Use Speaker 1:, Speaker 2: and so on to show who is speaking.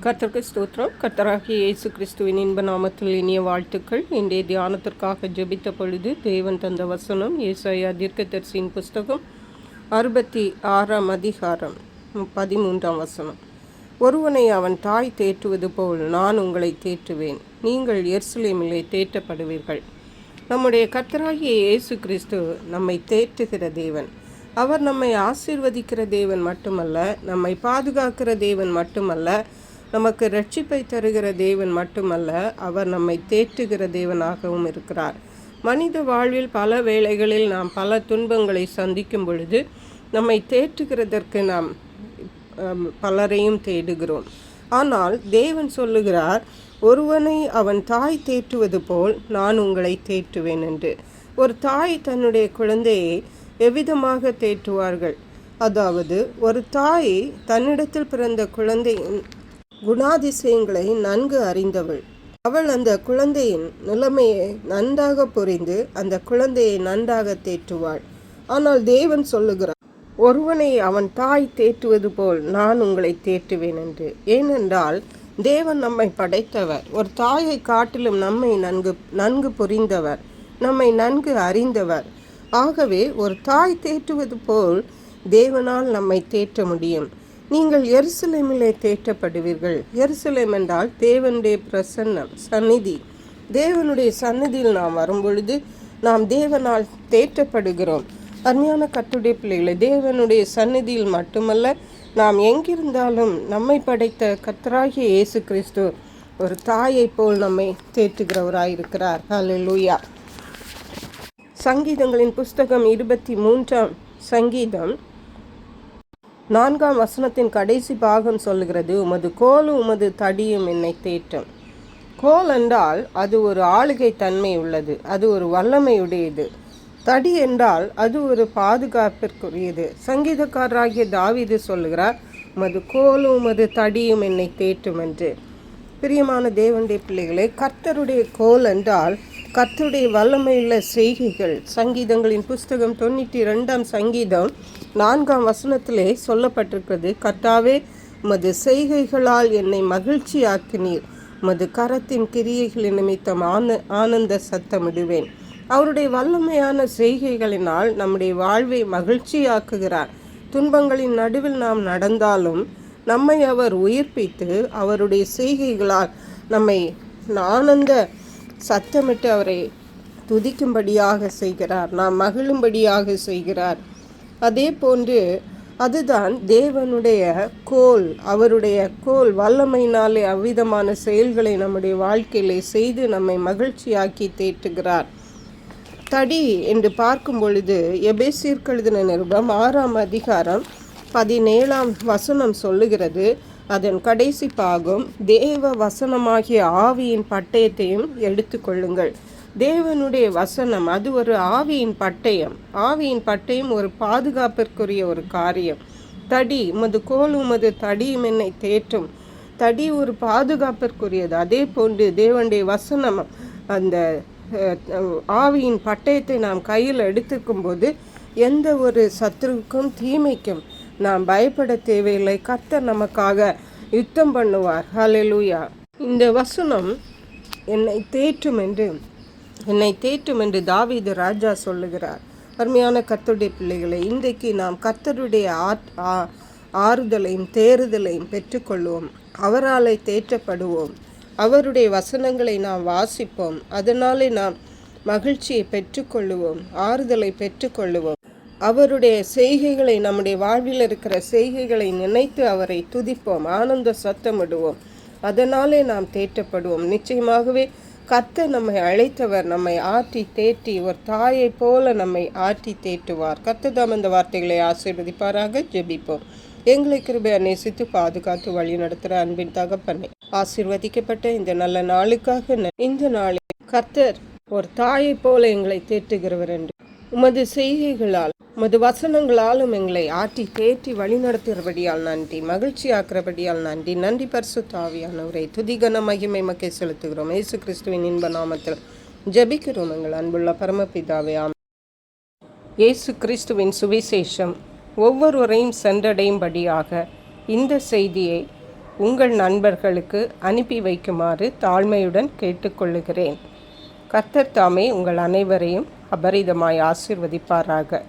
Speaker 1: கர்த்தருக்கு ஸ்தோத்திரம். கர்த்தராகிய இயேசு கிறிஸ்துவின் இன்ப நாமத்தில் இனிய வாழ்த்துக்கள். இன்றைய தியானத்திற்காக ஜெபித்த பொழுது தேவன் தந்த வசனம் ஏசாயா தீர்க்கதரிசியின் புஸ்தகம் 66ஆம் அதிகாரம் 13ஆம் வசனம். ஒருவனை அவன் தாய் தேற்றுவது போல் நான் உங்களை தேற்றுவேன், நீங்கள் எருசலேமிலே தேற்றப்படுவீர்கள். நம்முடைய கர்த்தராகிய இயேசு கிறிஸ்து நம்மை தேற்றுகிற தேவன். அவர் நம்மை ஆசீர்வதிக்கிற தேவன் மட்டுமல்ல, நம்மை பாதுகாக்கிற தேவன் மட்டுமல்ல, நமக்கு ரட்சிப்பை தருகிற தேவன் மட்டுமல்ல, அவர் நம்மை தேற்றுகிற தேவனாகவும் இருக்கிறார். மனித வாழ்வில் பல வேளைகளில் நாம் பல துன்பங்களை சந்திக்கும் பொழுது நம்மை தேற்றுகிறதற்கு நாம் பலரையும் தேடுகிறோம். ஆனால் தேவன் சொல்லுகிறார், ஒருவனை அவன் தாய் தேற்றுவது போல் நான் உங்களை தேற்றுவேன் என்று. ஒரு தாய் தன்னுடைய குழந்தையை எவ்விதமாக தேற்றுவார்கள்? அதாவது ஒரு தாய் தன்னிடத்தில் பிறந்த குழந்தையின் குணாதிசயங்களை நன்கு அறிந்தவள். அவள் அந்த குழந்தையின் நிலைமையை நன்றாக புரிந்து அந்த குழந்தையை நன்றாக தேற்றுவாள். ஆனால் தேவன் சொல்லுகிறார், ஒருவனை அவன் தாய் தேற்றுவது போல் நான் உங்களை தேற்றுவேன் என்று. ஏனென்றால் தேவன் நம்மை படைத்தவர். ஒரு தாயை காட்டிலும் நம்மை நன்கு புரிந்தவர், நம்மை நன்கு அறிந்தவர். ஆகவே ஒரு தாய் தேற்றுவது போல் தேவனால் நம்மை தேற்ற முடியும். நீங்கள் எருசலேமிலே தேற்றப்படுவீர்கள். எருசலேம் என்றால் தேவனுடைய பிரசன்னம், சந்நிதி. தேவனுடைய சந்நிதியில் நாம் வரும்பொழுது நாம் தேவனால் தேற்றப்படுகிறோம். அருமையான கர்த்தருடைய பிள்ளைகளை, தேவனுடைய சந்நிதியில் மட்டுமல்ல, நாம் எங்கிருந்தாலும் நம்மை படைத்த கர்த்தராகிய இயேசு கிறிஸ்து ஒரு தாயை போல் நம்மை தேற்றுகிறவராயிருக்கிறார். ஹல்லேலூயா. சங்கீதங்களின் புஸ்தகம் 23ஆம் சங்கீதம் 4ஆம் வசனத்தின் கடைசி பாகம் சொல்லுகிறது, உமது கோலும் உமது தடியும் என்னை தேற்றும். கோல் என்றால் அது ஒரு ஆளுகை தன்மை உள்ளது, அது ஒரு வல்லமையுடையது. தடி என்றால் அது ஒரு பாதுகாப்பிற்குரியது. சங்கீதக்காரராகிய தாவீது சொல்லுகிறார், உமது கோலும் உமது தடியும் என்னை தேற்றும் என்று. பிரியமான தேவனுடைய பிள்ளைகளே, கர்த்தருடைய கோல் என்றால் கர்த்தருடைய வல்லமையுள்ள செய்கைகள். சங்கீதங்களின் புஸ்தகம் 92ஆம் சங்கீதம் 4ஆம் வசனத்திலே சொல்லப்பட்டிருக்கிறது, கர்த்தாவே உமது செய்கைகளால் என்னை மகிழ்ச்சியாக்கினீர், உமது கரத்தின் கிரியைகளின் நிமித்தம் ஆனந்த சத்தமிடுவேன். அவருடைய வல்லமையான செய்கைகளினால் நம்முடைய வாழ்வை மகிழ்ச்சியாக்குகிறார். துன்பங்களின் நடுவில் நாம் நடந்தாலும் நம்மை அவர் உயிர்ப்பித்து அவருடைய செய்கைகளால் நம்மை ஆனந்த சத்தமிட்டு அவரை துதிக்கும்படியாக செய்கிறார், நாம் மகிழும்படியாக செய்கிறார். அதே போன்று அதுதான் தேவனுடைய கோல். அவருடைய கோல் வல்லமையினாலே அவ்விதமான செயல்களை நம்முடைய வாழ்க்கையிலே செய்து நம்மை மகிழ்ச்சியாக்கி தேற்றுகிறார். தடி என்று பார்க்கும் பொழுது எபேசியருக்கு எழுதின நிருபம் 6ஆம் அதிகாரம் 17ஆம் வசனம் சொல்லுகிறது, அதன் கடைசி பாகம், தேவ வசனமாகிய ஆவியின் பட்டயத்தையும் எடுத்துக்கொள்ளுங்கள். தேவனுடைய வசனம் அது ஒரு ஆவியின் பட்டயம். ஆவியின் பட்டயம் ஒரு பாதுகாப்பிற்குரிய ஒரு காரியம். தடி, உமது கோல் உமது தடியும் என்னை தேற்றும். தடி ஒரு பாதுகாப்பிற்குரியது. அதே போன்று தேவனுடைய வசனம், அந்த ஆவியின் பட்டயத்தை நாம் கையில் எடுத்துக்கும் போது எந்த ஒரு சத்துருவுக்கும் தீமைக்கும் நாம் பயப்பட தேவையில்லை. கர்த்தர் நமக்காக யுத்தம் பண்ணுவார். ஹல்லேலூயா. இந்த வசனம் என்னை தேற்றும் என்று தாவீது ராஜா சொல்லுகிறார். அருமையான கர்த்தருடைய பிள்ளைகளை, இன்றைக்கு நாம் கர்த்தருடைய ஆறுதலையும் தேறுதலையும் பெற்றுக்கொள்வோம். அவராலே தேற்றப்படுவோம். அவருடைய வசனங்களை நாம் வாசிப்போம். அதனாலே நாம் மகிழ்ச்சியை பெற்றுக்கொள்ளுவோம், ஆறுதலை பெற்றுக்கொள்ளுவோம். அவருடைய செய்கைகளை, நம்முடைய வாழ்வில் இருக்கிற செய்கைகளை நினைத்து அவரை துதிப்போம், ஆனந்த சத்தமிடுவோம். அதனாலே நாம் தேற்றப்படுவோம். நிச்சயமாகவே கர்த்தர் நம்மை அழைத்தவர், நம்மை ஆற்றி தேற்றி ஒரு தாயை போல நம்மை ஆற்றி தேற்றுவார். கர்த்தர் தாம் இந்த வார்த்தைகளை ஆசீர்வதிப்பாராக. ஜெபிப்போம். எங்களை கிருபையா நேசித்து பாதுகாத்து வழி நடத்துகிற அன்பின் தகப்பனே, ஆசீர்வதிக்கப்பட்ட இந்த நல்ல நாளுக்காக இந்த நாளில் கர்த்தர் ஒரு தாயை போல எங்களை தேற்றுகிறவர் என்று உமது செய்கைகளால் உமது வசனங்களாலும் எங்களை ஆற்றி தேற்றி வழி நடத்துகிறபடியால் நன்றி, மகிழ்ச்சியாக்குறபடியால் நன்றி. நன்றி பரிசுத்த ஆவியானவரே, துதிகன மகிமை மக்கை செலுத்துகிறோம். இயேசு கிறிஸ்துவின் இன்ப நாமத்தில் ஜெபிக்கிறோம் எங்கள் அன்புள்ள பரமபிதாவே. ஆமென். இயேசு கிறிஸ்துவின் சுவிசேஷம் ஒவ்வொருவரையும் சென்றடையும்படியாக இந்த செய்தியை உங்கள் நண்பர்களுக்கு அனுப்பி வைக்குமாறு தாழ்மையுடன் கேட்டுக்கொள்ளுகிறேன். கர்த்தர் தாமே உங்கள் அனைவரையும் அபரிதமாய் ஆசீர்வதிப்பாராக.